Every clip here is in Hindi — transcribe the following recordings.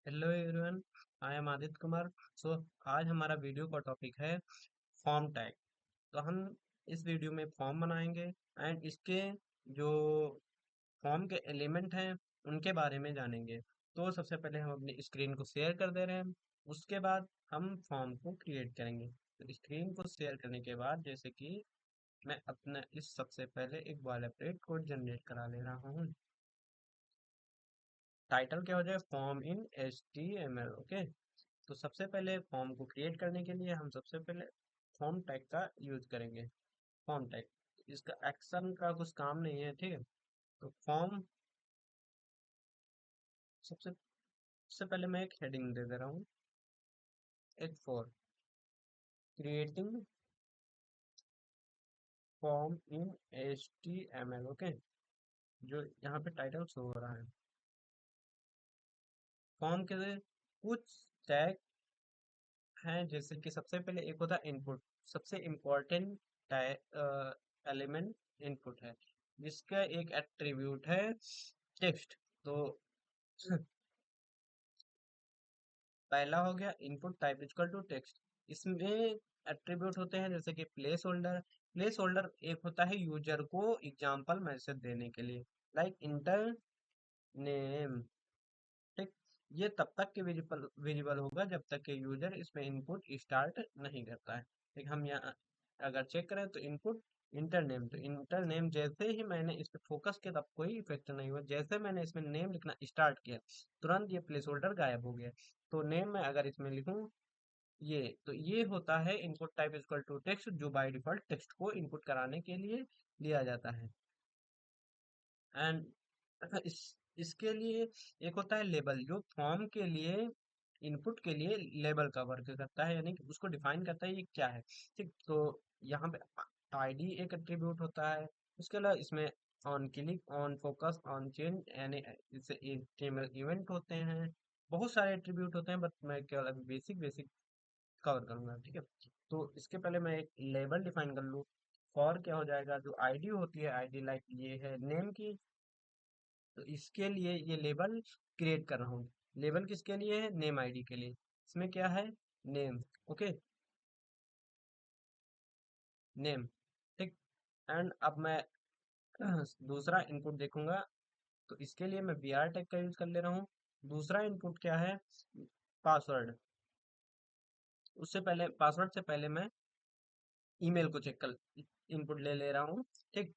Hello everyone, I am Aditya Kumar. So आज हमारा वीडियो का टॉपिक है फॉर्म टैग। तो हम इस वीडियो में फॉर्म बनाएंगे एंड इसके जो फॉर्म के एलिमेंट हैं उनके बारे में जानेंगे। तो सबसे पहले हम अपनी स्क्रीन को शेयर कर दे रहे हैं। उसके बाद हम फॉर्म को क्रिएट करेंगे। तो स्क्रीन को शेयर करने के बाद जैसे कि मैं अपना इस सबसे पहले एक बॉयलरप्लेट कोड जनरेट करा ले रहा हूँ। टाइटल क्या हो जाए, फॉर्म इन HTML। ओके। तो सबसे पहले फॉर्म को क्रिएट करने के लिए हम सबसे पहले फॉर्म टैग का यूज करेंगे। फॉर्म टैग इसका एक्शन का कुछ काम नहीं है, ठीक है। तो फॉर्म सबसे पहले मैं एक हेडिंग दे दे रहा हूँ, एक for creating form in HTML। Okay, जो यहाँ पे टाइटल शो हो रहा है। फॉर्म के लिए कुछ टैग हैं, जैसे कि सबसे पहले एक होता है इनपुट। सबसे इम्पोर्टेंट एलिमेंट इनपुट है, जिसका एक एट्रीब्यूट है टेक्स्ट। तो पहला हो गया input type equal to text. इसमें एट्रीब्यूट होते हैं जैसे कि प्लेस होल्डर। प्लेस होल्डर एक होता है यूजर को एग्जांपल मैसेज देने के लिए, लाइक इंटर नेम। ठीक, ये तब तक के विजिबल विजिबल होगा जब तक कि यूजर इसमें इनपुट स्टार्ट नहीं करता है। ठीक, हम यहाँ अगर चेक करें तो इनपुट इंटर नेम, तो इंटर नेम जैसे ही मैंने इस पे फोकस किया तब कोई इफेक्ट नहीं हुआ। जैसे मैंने इसमें नेम लिखना स्टार्ट किया तुरंत ये प्लेस होल्डर गायब हो गया। तो नेम में अगर इसमें लिखूं ये, तो ये होता है input type equal to text, जो बाय डिफॉल्ट टेक्स्ट को इनपुट कराने के लिए लिया जाता है। एंड इस इसके लिए एक होता है लेबल, जो फॉर्म के लिए इनपुट के लिए लेबल का वर्क करता है, यानी कि उसको डिफाइन करता है ये क्या है। ठीक, तो यहाँ पे आईडी एक एट्रीब्यूट होता है। उसके अलावा इसमें on click, on focus, on change, यानी इससे HTML इवेंट होते हैं। बहुत सारे एट्रीब्यूट होते हैं, बट मैं केवल अभी बेसिक बेसिक कवर करूंगा, ठीक है। तो इसके पहले मैं एक लेबल डिफाइन कर लूँ। फॉर क्या हो जाएगा, जो आईडी होती है, आईडी लाइक ये है नेम की, तो इसके लिए ये लेबल क्रिएट कर रहा हूँ। लेबल किसके लिए है, नेम आईडी के लिए। इसमें क्या है, नेम। Okay, name. ठीक, एंड अब मैं दूसरा इनपुट देखूंगा। तो इसके लिए मैं br टैग का यूज कर ले रहा हूँ। दूसरा इनपुट क्या है, पासवर्ड। उससे पहले पासवर्ड से पहले मैं ईमेल को चेक कर इनपुट ले ले रहा हूँ। ठीक,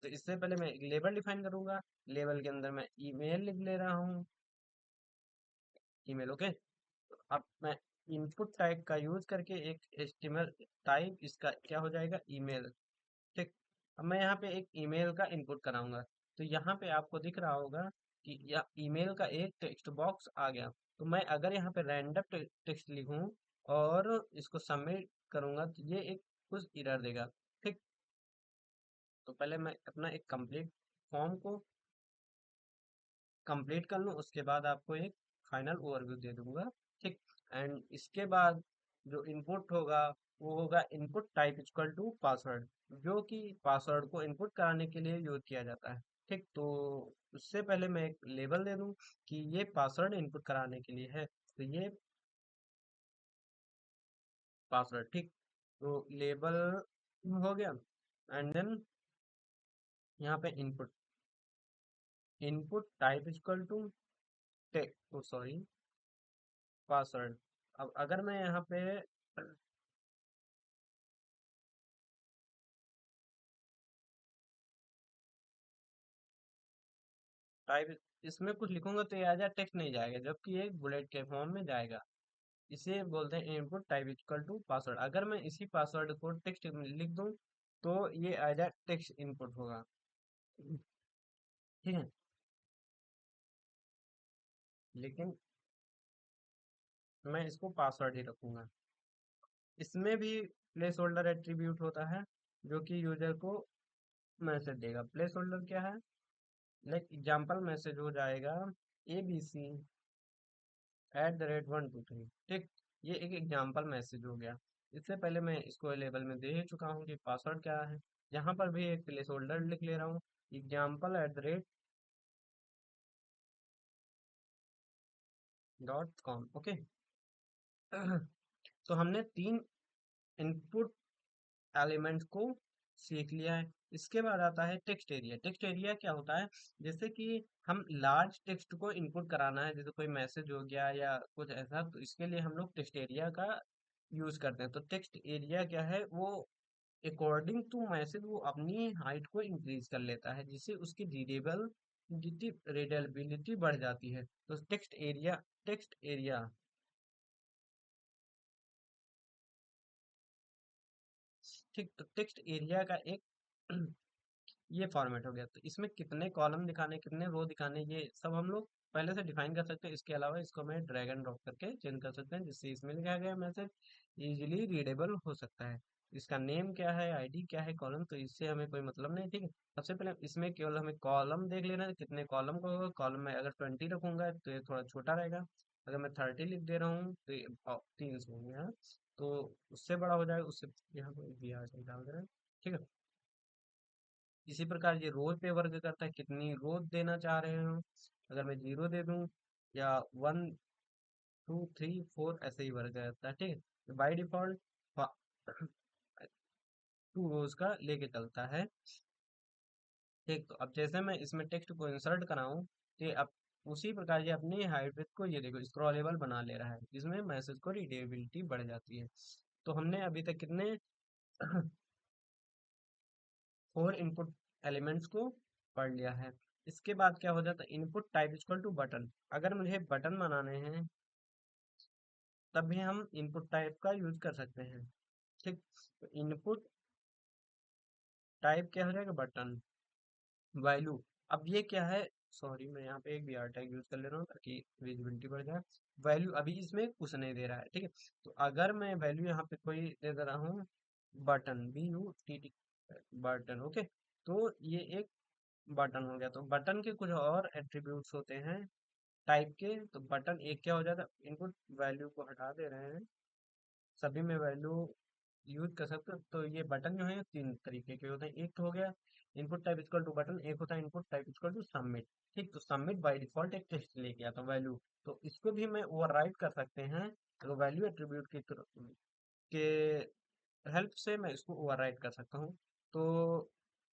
तो इससे पहले मैं एक लेबल डिफाइन करूंगा। लेबल के अंदर मैं ईमेल लिख ले रहा हूँ, ईमेल। ओके, तो अब मैं इनपुट टाइप का यूज करके एक HTML टाइप इसका क्या हो जाएगा, ईमेल। ठीक, अब मैं यहाँ पे एक ईमेल का इनपुट कराऊंगा। तो यहाँ पे आपको दिख रहा होगा कि या ईमेल का एक टेक्स्ट बॉक्स आ गया। तो मैं अगर यहाँ पे रैंडम टेक्स्ट लिखूं और इसको सबमिट करूंगा तो ये एक कुछ एरर देगा। ठीक, तो पहले मैं अपना एक कंप्लीट फॉर्म को कंप्लीट कर लूँ, उसके बाद आपको एक फाइनल ओवरव्यू दे दूंगा। ठीक, एंड इसके बाद जो इनपुट होगा वो होगा input type equal to password, जो कि पासवर्ड को इनपुट कराने के लिए यूज किया जाता है। ठीक, तो उससे पहले मैं एक लेबल दे दूं कि ये पासवर्ड इनपुट कराने के लिए है, तो ये पासवर्ड। ठीक, तो लेबल हो गया। एंड देन यहाँ पे input, input type equal to tech, oh sorry, password. अब अगर मैं यहाँ पे टाइप इसमें कुछ लिखूंगा तो ये आ जाए, टेक्स्ट नहीं जाएगा, जबकि ये बुलेट के फॉर्म में जाएगा। इसे बोलते हैं input type equal to password. अगर मैं इसी पासवर्ड को टेक्स्ट में लिख दूं तो ये आ जाए टेक्स्ट इनपुट होगा। ठीक है, लेकिन मैं इसको पासवर्ड ही रखूंगा। इसमें भी प्लेस होल्डर एट्रीब्यूट होता है, जो कि यूजर को मैसेज देगा। प्लेस होल्डर क्या है, लाइक एग्जाम्पल मैसेज हो जाएगा ABC@123। ठीक, ये एक एग्जाम्पल मैसेज हो गया। इससे पहले मैं इसको लेबल में दे ही चुका हूँ कि पासवर्ड क्या है। यहाँ पर भी एक प्लेस होल्डर लिख ले रहा हूँ, एग्जाम्पल डॉट कॉम। ओके। तो हमने तीन इनपुट एलिमेंट्स को सीख लिया है। इसके बाद आता है टेक्स्ट एरिया। टेक्स्ट एरिया क्या होता है? जैसे कि हम लार्ज टेक्स्ट को इनपुट कराना है, जैसे कोई मैसेज हो गया या कुछ ऐसा, तो इसके लिए हम लोग टेक्स्ट एरिया का यूज करते हैं। तो टेक्स्ट एरिया क्या है? वो अकॉर्डिंग टू मैसेज वो अपनी हाइट को इंक्रीज कर लेता है, जिससे उसकी रीडेबिलिटी बढ़ जाती है। तो टेक्स्ट एरिया ठीक। तो टेक्स्ट एरिया का एक ये फॉर्मेट हो गया। तो इसमें कितने कॉलम दिखाने, कितने रो दिखाने, ये सब हम लोग पहले से डिफाइन कर सकते हैं। इसके अलावा इसको मैं ड्रैग एंड ड्रॉप करके चेंज कर सकते हैं, जिससे इसमें लिखा गया मैसेज इजीली रीडेबल हो सकता है। इसका नेम क्या है, आईडी क्या है, कॉलम, तो इससे हमें कोई मतलब नहीं। ठीक है। सबसे पहले इसमें केवल हमें कॉलम देख लेना है, कितने कॉलम का होगा। कॉलम में अगर 20 रखूंगा तो ये थोड़ा छोटा रहेगा। अगर मैं 30 लिख दे रहा हूँ तो ये 300 होंगे, हाँ। तो उससे बड़ा हो जाएगा, उससे यहाँ पे भी आ डाल दे रहे हैं। ठीक है। इसी प्रकार ये रो पे वर्क करता है, कितनी रो देना चाह रहे हो। अगर मैं 0 दे दूं या 1 2 3 4 ऐसे ही वर्क करता है। ठीक है। तो बाई डिफॉल्ट 2 रोज का लेके चलता है। ठीक। तो अब जैसे मैं इसमें टेक्स्ट को इंसर्ट कराऊं, तो ये अब उसी प्रकार ये अपनी हाइट को ये देखो स्क्रॉलेबल बना ले रहा है, जिसमें मैसेज को रीडेबिलिटी बढ़ जाती है। तो हमने अभी तक कितने 4 इनपुट एलिमेंट्स को पढ़ लिया है। इसके बाद क्या हो जाता है? Input type equal to button. अगर मुझे बटन बनाने हैं तब भी हम इनपुट टाइप का यूज कर सकते हैं। ठीक। तो इनपुट टाइप क्या हो जाएगा? बटन। वैल्यू, अब ये क्या है? सॉरी, मैं यहाँ पे एक बी आर टैग यूज कर ले रहा हूँ ताकि विजिबिलिटी बढ़ जाए। वैल्यू अभी इसमें कुछ नहीं दे रहा है। ठीक है। तो अगर मैं वैल्यू यहाँ पे कोई दे दे रहा हूँ, बटन, BUTT, बटन। ओके। तो ये एक बटन हो गया। तो बटन के कुछ और एट्रीब्यूट्स होते हैं टाइप के। तो बटन एक क्या हो जाता है? इनपुट वैल्यू को हटा दे रहे हैं, सभी में वैल्यू यूज कर सकते हो। तो ये बटन जो है तीन तरीके के होते हैं। एक तो हो गया input type equal to button, एक होता है input type equal to submit. ठीक। तो सबमिट बाय डिफॉल्ट एक टेक्स्ट लेके आता है, वैल्यू। तो इसको भी मैं ओवरराइड कर सकते हैं। तो वैल्यू एट्रीब्यूट के हेल्प से मैं इसको ओवरराइड कर सकता हूँ। तो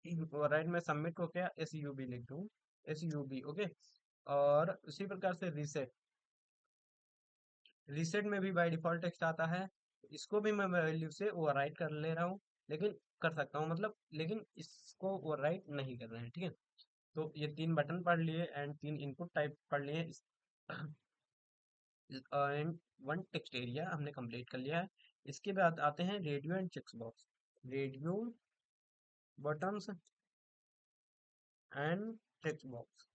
ओवरराइड में सबमिट को क्या SUB लिख दूँ, SUB। ओके। और उसी प्रकार से रीसेट, रीसेट में भी बाय डिफॉल्ट टेक्स्ट आता है। इसको भी मैं वैल्यू से ओवरराइट कर ले रहा हूँ, लेकिन कर सकता हूँ मतलब, लेकिन इसको ओवरराइट नहीं कर रहे हैं। ठीक है। तो ये तीन बटन पढ़ लिए एंड तीन इनपुट टाइप पढ़ लिए एंड वन टेक्स्ट एरिया हमने कंप्लीट कर लिया है। इसके बाद आते हैं radio and checks box. Radio, buttons and text box,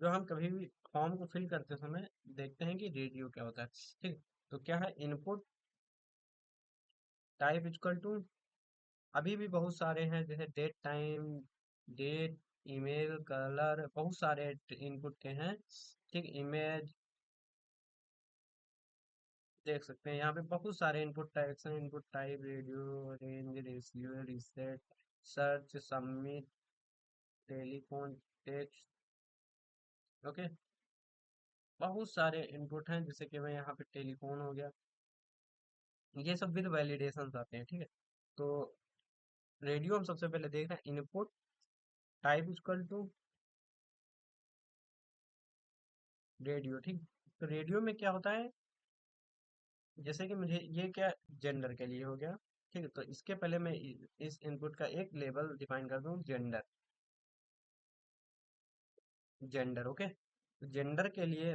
जो हम कभी भी फॉर्म को फिल करते समय देखते हैं कि रेडियो क्या होता है। ठीक। तो क्या है? इनपुट टाइप इक्वल टू, अभी भी बहुत सारे हैं, जैसे date, time, date, email, colour, बहुत सारे इनपुट के हैं। ठीक। इमेज देख सकते हैं, यहाँ पे बहुत सारे इनपुट टाइप्स हैं। Input type, radio, range, ratio, reset, search, submit, telephone, text. Okay. बहुत सारे इनपुट हैं, जैसे कि मैं यहाँ पे टेलीफोन हो गया, ये सब विद वैलिडेशन आते हैं। ठीक है। तो रेडियो हम सबसे पहले देख रहे हैं, input type equal to radio. ठीक। तो रेडियो में क्या होता है? जैसे कि मुझे ये क्या जेंडर के लिए हो गया। ठीक है। तो इसके पहले मैं इस इनपुट का एक लेबल डिफाइन कर दूं, जेंडर। जेंडर। ओके। तो जेंडर के लिए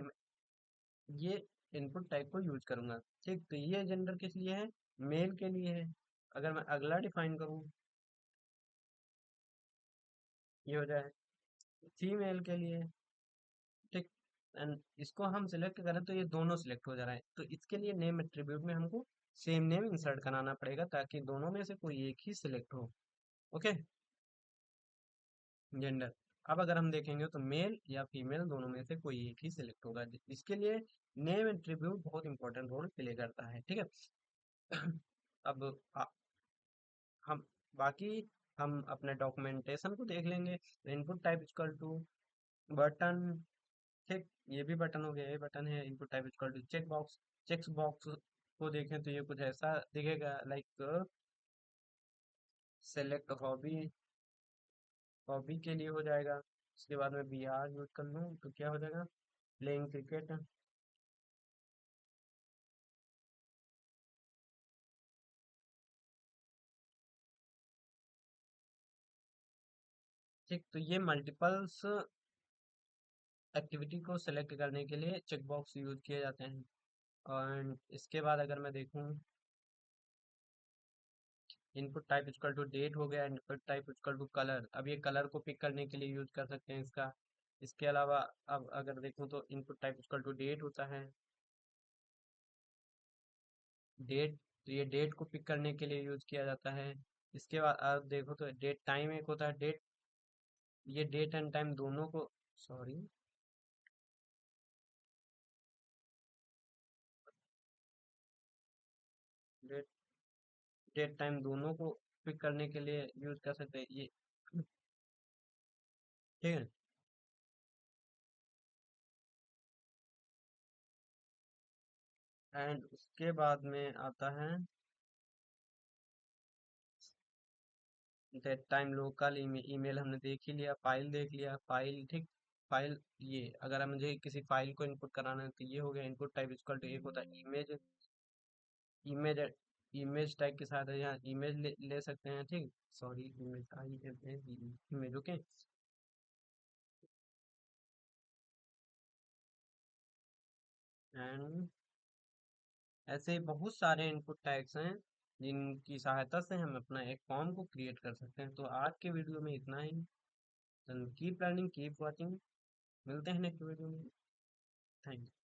ये इनपुट टाइप को यूज करूंगा। ठीक। तो ये जेंडर किस लिए है? मेल के लिए है। अगर मैं अगला डिफाइन करूं, ये हो जाए फीमेल के लिए। ठीक। एंड इसको हम सिलेक्ट करें तो ये दोनों सिलेक्ट हो जा रहा है। तो इसके लिए नेम एट्रीब्यूट में हमको सेम नेम इंसर्ट कराना पड़ेगा, ताकि दोनों में से कोई एक ही सिलेक्ट हो। ओके। जेंडर। अब अगर हम देखेंगे तो मेल या फीमेल दोनों में से कोई एक ही सिलेक्ट होगा। इसके लिए नेम एट्रीब्यूट बहुत इंपॉर्टेंट रोल प्ले करता है। ठीक है। अब हम बाकी हम अपने डॉक्यूमेंटेशन को देख लेंगे। Input type equal to button, ठीक, ये भी बटन हो गया, ये बटन है। Input type equal to check box. Check box को देखें तो ये कुछ ऐसा दिखेगा, लाइक सेलेक्ट हॉबी, हॉबी के लिए हो जाएगा। उसके बाद में बी आर यूज कर लूँ तो क्या हो जाएगा, प्लेइंग क्रिकेट। ठीक, तो ये मल्टीपल्स एक्टिविटी को सिलेक्ट करने के लिए चेक बॉक्स यूज किए जाते हैं। और इसके बाद अगर मैं देखूं, input type equal to date हो गया, input type equal to colour. अब ये कलर को पिक करने के लिए यूज कर सकते हैं इसका। इसके अलावा अब अगर देखूं तो input type equal to date होता है, डेट, तो ये डेट को पिक करने के लिए यूज किया जाता है। इसके बाद अब देखो तो डेट टाइम एक होता है, डेट, ये डेट एंड टाइम दोनों को, सॉरी, डेट, डेट टाइम दोनों को पिक करने के लिए यूज कर सकते हैं ये। ठीक है। एंड उसके बाद में आता है डेट टाइम लोकल ईमेल, हमने देख ही लिया, फाइल देख लिया, फाइल, ठीक। फाइल, ये अगर हम मुझे किसी फाइल को इनपुट कराना है तो ये हो गया इनपुट टाइप इक्वल टू, एक होता है इमेज, इमेज, इमेज टैग के साथ है, यहाँ इमेज ले सकते हैं, ठीक। Sorry, image, I am a, image, okay. And ऐसे बहुत सारे इनपुट टैग्स हैं जिनकी सहायता से हम अपना एक फॉर्म को क्रिएट कर सकते हैं। तो आज के वीडियो में इतना ही। कीप लर्निंग, कीप वॉचिंग, मिलते हैं नेक्स्ट वीडियो में। Thank you.